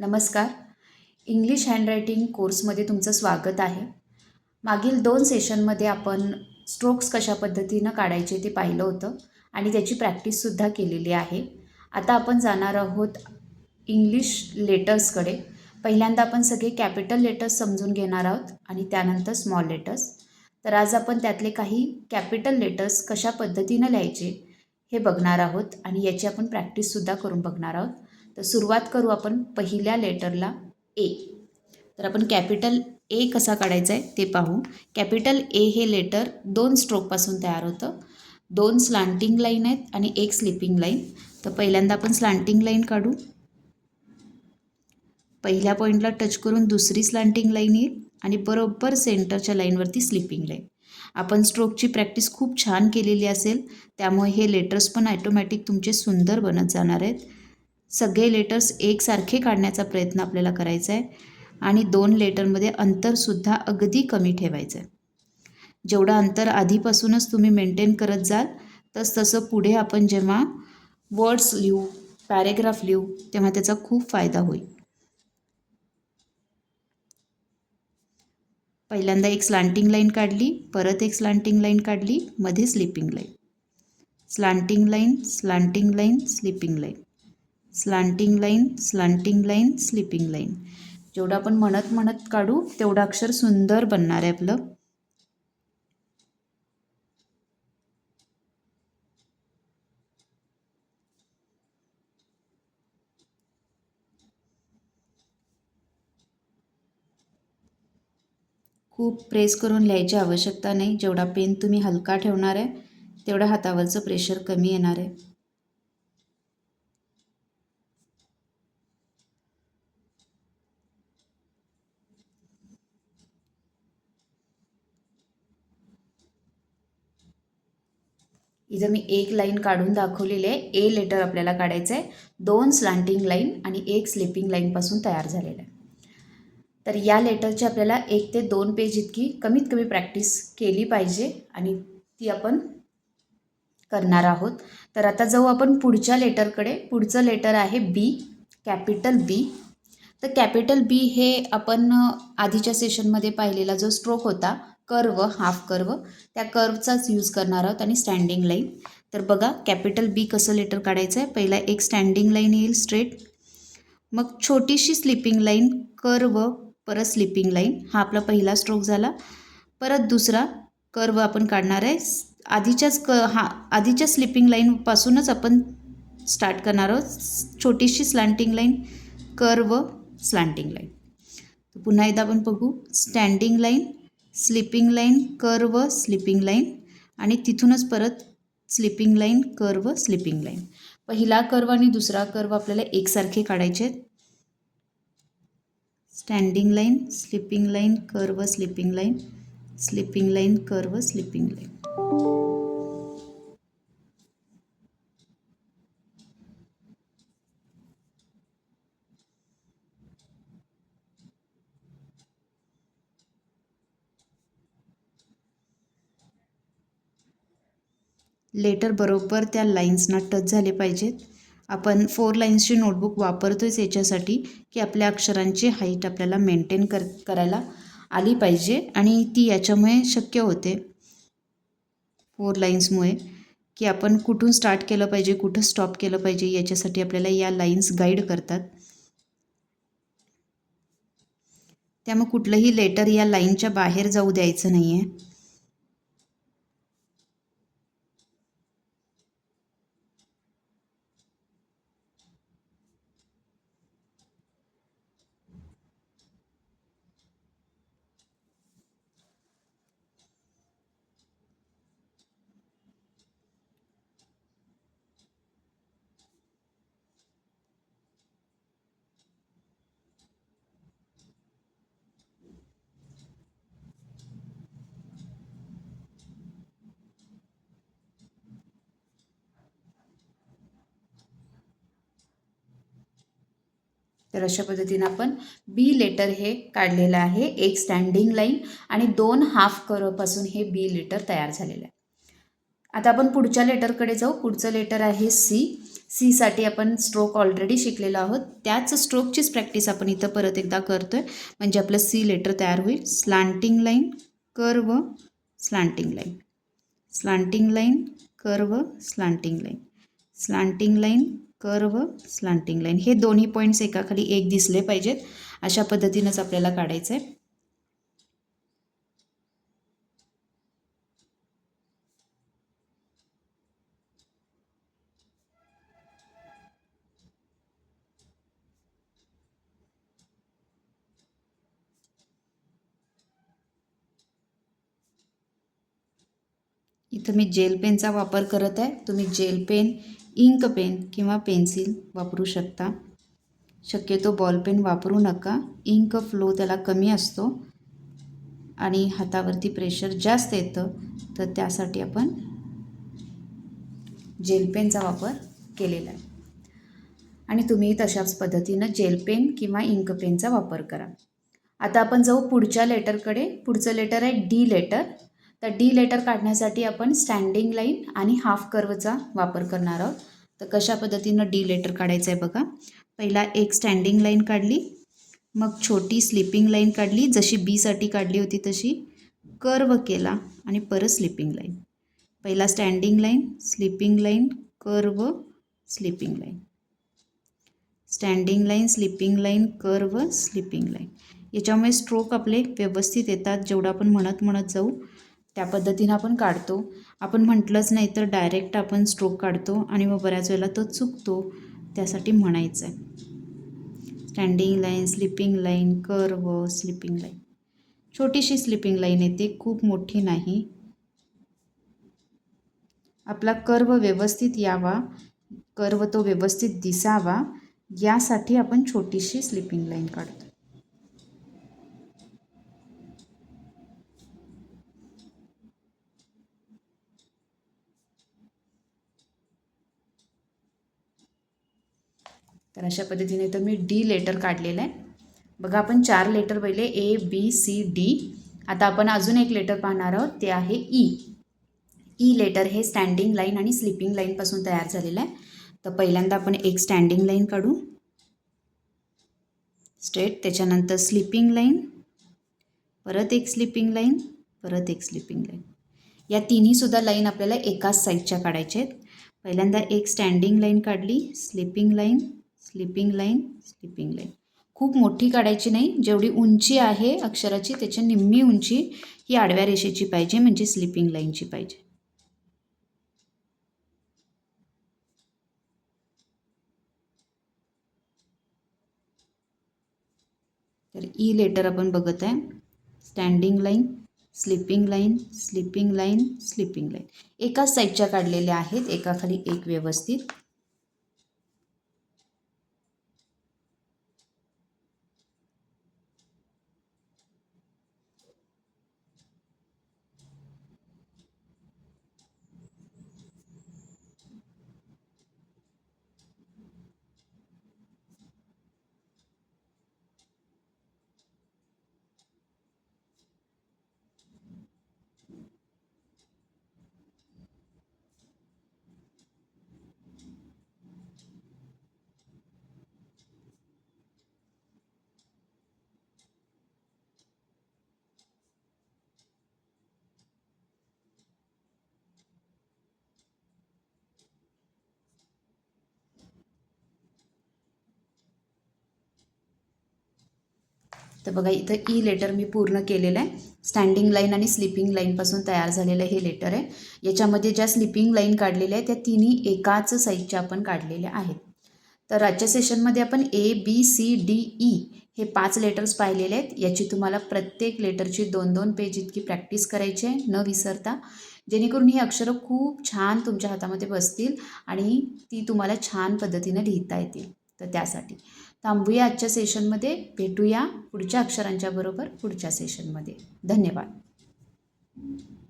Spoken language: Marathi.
नमस्कार. इंग्लिश हँडरायटिंग कोर्समध्ये तुमचं स्वागत आहे. मागील 2 सेशनमध्ये आपण स्ट्रोक्स कशा पद्धतीनं काढायचे ते पाहिलं होतं आणि त्याची प्रॅक्टिससुद्धा केलेली आहे. आता आपण जाणार आहोत इंग्लिश लेटर्सकडे. पहिल्यांदा आपण सगळे कॅपिटल लेटर्स समजून घेणार आहोत आणि त्यानंतर स्मॉल लेटर्स. तर आज आपण त्यातले काही कॅपिटल लेटर्स कशा पद्धतीनं लिहायचे हे बघणार आहोत आणि याची आपण प्रॅक्टिससुद्धा करून बघणार आहोत. तर सुरुवात करू आपण पहिल्या लेटरला ए. तर आपण कॅपिटल ए कसा काढायचा आहे ते पाहू. कॅपिटल ए हे लेटर 2 स्ट्रोकपासून तयार होतं. 2 स्लांटिंग लाईन आहेत आणि 1 स्लिपिंग लाईन. तर पहिल्यांदा आपण स्लांटिंग लाईन काढू. पहिल्या पॉईंटला टच करून दुसरी स्लांटिंग लाईन येईल आणि बरोबर सेंटरच्या लाईनवरती स्लिपिंग लाईन. आपण स्ट्रोकची प्रॅक्टिस खूप छान केलेली असेल, त्यामुळे हे लेटर्स पण ॲटोमॅटिक तुमचे सुंदर बनत जाणार आहेत. सगळे लेटर्स एकसारखे काढण्याचा प्रयत्न आपल्याला करायचा आहे आणि 2 लेटरमध्ये अंतरसुद्धा अगदी कमी ठेवायचं आहे. जेवढं अंतर आधीपासूनच तुम्ही मेंटेन करत जाल तसं पुढे आपण जेव्हा वर्ड्स लिहू, पॅरेग्राफ लिहू तेव्हा त्याचा खूप फायदा होईल. पहिल्यांदा एक स्लांटिंग लाईन काढली, परत एक स्लांटिंग लाईन काढली, मध्ये sleeping line, slanting line, slanting line, slipping line, slanting line, slanting line, slipping line. जेवढं आपण म्हणत काढू तेवढं अक्षर सुंदर बनणार आहे आपलं. खूप प्रेस करून लिहायची आवश्यकता नाही. जेवढा पेन तुम्ही हलका ठेवणार आहे तेवढं हातावरचं प्रेशर कमी येणार आहे. इथं मी एक लाईन काढून दाखवलेली आहे. ए लेटर आपल्याला काढायचं आहे. 2 स्लांटिंग लाईन आणि 1 स्लिपिंग लाईनपासून तयार झालेलं आहे. तर या लेटरची आपल्याला 1 ते 2 पेज इतकी कमीत कमी प्रॅक्टिस केली पाहिजे आणि ती आपण करणार आहोत. तर आता जाऊ आपण पुढच्या लेटरकडे. पुढचं लेटर आहे बी, कॅपिटल बी. तर कॅपिटल बी हे आपण आधीच्या सेशनमध्ये पाहिलेला जो स्ट्रोक होता, कर्व, हाफ कर्व, त्या कर्वचाच यूज करणार आहोत आणि स्टँडिंग लाईन. तर बघा कॅपिटल बी कसं लेटर काढायचं आहे. पहिला एक स्टँडिंग लाईन येईल स्ट्रेट, मग छोटीशी स्लिपिंग लाईन, कर्व, परत स्लिपिंग लाईन. हा आपला पहिला स्ट्रोक झाला. परत दुसरा कर्व आपण काढणार आहे. आधीच्या स्लिपिंग लाईनपासूनच आपण स्टार्ट करणार आहोत. छोटीशी slanting line, curve, slanting line. तर पुन्हा एकदा आपण बघू. Standing line, slipping line, curve, slipping line आणि तिथूनच परत slipping line, curve, slipping line. पहिला कर्व आणि दुसरा कर्व आपल्याला एकसारखे काढायचे आहेत. Standing line, slipping line, curve, slipping line, slipping line, curve, slipping line. Letter बरोबर त्या लाईन्सना टच झाले पाहिजेत. आपण 4 लाईन्सची नोटबुक वापरतोच याच्यासाठी की आपल्या अक्षरांची हाईट आपल्याला मेंटेन करायला आली पाहिजे आणि ती याच्यामुळे शक्य होते. 4 लाईन्समुळे की आपण कुठून स्टार्ट केलं पाहिजे, कुठं स्टॉप केलं पाहिजे, याच्यासाठी आपल्याला या लाईन्स गाईड करतात. त्यामुळे कुठलंही लेटर या लाईनच्या बाहेर जाऊ द्यायचं नाही आहे. तर अशा पद्धतीनं आपण बी लेटर हे काढलेलं आहे. एक स्टँडिंग लाईन आणि 2 हाफ कर्वपासून हे बी लेटर तयार झालेलं आहे. आता आपण पुढच्या लेटरकडे जाऊ. पुढचं लेटर आहे सी. सीसाठी आपण स्ट्रोक ऑलरेडी शिकलेलो आहोत. त्याच स्ट्रोकचीच प्रॅक्टिस आपण इथं परत एकदा करतो आहे, म्हणजे आपलं सी लेटर तयार होईल. Slanting line, curve, slanting line, slanting line, curve, slanting line, slanting line, curve, slanting line. हे दोन्ही पॉईंट्स एकाखाली एक दिसले पाहिजेत. अशा पद्धतीनंच आपल्याला काढायचं आहे. इथं मी जेल पेनचा वापर करत आहे. तुम्ही जेल पेन, इंक पेन किंवा पेन्सिल वापरू शकता. शक्यतो बॉल पेन वापरू नका. इंक फ्लो त्याला कमी असतो आणि हातावरती प्रेशर जास्त येतं, तर त्यासाठी आपण जेल पेनचा वापर केलेला आहे. आणि तुम्ही तशाच पद्धतीनं जेल पेन किंवा इंक पेनचा वापर करा. आता आपण जाऊ पुढच्या लेटरकडे. पुढचं लेटर आहे डी लेटर. तर डी लेटर काढण्यासाठी आपण स्टँडिंग लाईन आणि हाफ कर्वचा वापर करणार आहोत. तर कशा पद्धतीनं डी लेटर काढायचं आहे बघा. पहिला एक स्टँडिंग लाईन काढली, मग छोटी स्लिपिंग लाईन काढली, जशी बीसाठी काढली होती तशी, कर्व केला आणि परत स्लिपिंग लाईन. पहिला standing line, slipping line, curve, slipping line, standing line, slipping line, curve, slipping line. याच्यामुळे स्ट्रोक आपले व्यवस्थित येतात. जेवढं आपण म्हणत जाऊ त्या पद्धतीनं आपण काढतो. आपण म्हटलंच नाही तर डायरेक्ट आपण स्ट्रोक काढतो आणि मग बऱ्याच वेळेला तो चुकतो. त्यासाठी म्हणायचं आहे. Standing line, slipping line, curve, slipping line. छोटीशी स्लिपिंग लाईन येते, खूप मोठी नाही. आपला कर्व व्यवस्थित यावा, कर्व तो व्यवस्थित दिसावा, यासाठी आपण छोटीशी स्लिपिंग लाईन काढतो. तर अशा पद्धतीने तर मी डी लेटर काढलेलं आहे. बघा आपण 4 लेटर पहिले ए बी सी डी. आता आपण अजून एक लेटर पाहणार आहोत, ते आहे ई. ई लेटर हे स्टँडिंग लाईन आणि स्लिपिंग लाईनपासून तयार झालेलं आहे. तर पहिल्यांदा आपण एक स्टँडिंग लाईन काढू स्ट्रेट, त्याच्यानंतर स्लिपिंग लाईन, परत एक स्लिपिंग लाईन, परत एक स्लिपिंग लाईन. या तिन्हीसुद्धा लाईन आपल्याला एकाच साईडच्या काढायच्या आहेत. पहिल्यांदा एक स्टँडिंग लाईन काढली, slipping line, slipping line, slipping line. खूप मोठी काढायची नाही. जेवढी उंची आहे अक्षराची त्याच्या निम्मी उंची ही आडव्या रेषेची पाहिजे, म्हणजे स्लिपिंग लाईनची पाहिजे. तर ई लेटर आपण बघत आहे. Standing line, slipping line, slipping line, slipping line. एकाच साईडच्या काढलेल्या आहेत, एकाखाली एक व्यवस्थित. तर बघा इथं ई लेटर मी पूर्ण केलेलं आहे. स्टँडिंग लाईन आणि स्लिपिंग लाईनपासून तयार झालेलं हे लेटर आहे. याच्यामध्ये ज्या स्लिपिंग लाईन काढलेल्या आहेत त्या तिन्ही एकाच साईजच्या आपण काढलेल्या आहेत. तर आजच्या सेशनमध्ये आपण A B C D E हे 5 लेटर्स पाहिलेले आहेत. याची तुम्हाला प्रत्येक लेटरची 2-2 पेज इतकी प्रॅक्टिस करायची आहे न विसरता, जेणेकरून ही अक्षरं खूप छान तुमच्या हातामध्ये बसतील आणि ती तुम्हाला छान पद्धतीनं लिहिता येतील. तर त्यासाठी थांबूया आजच्या सेशनमध्ये. भेटूया पुढच्या अक्षरांच्या बरोबर पुढच्या सेशनमध्ये. धन्यवाद.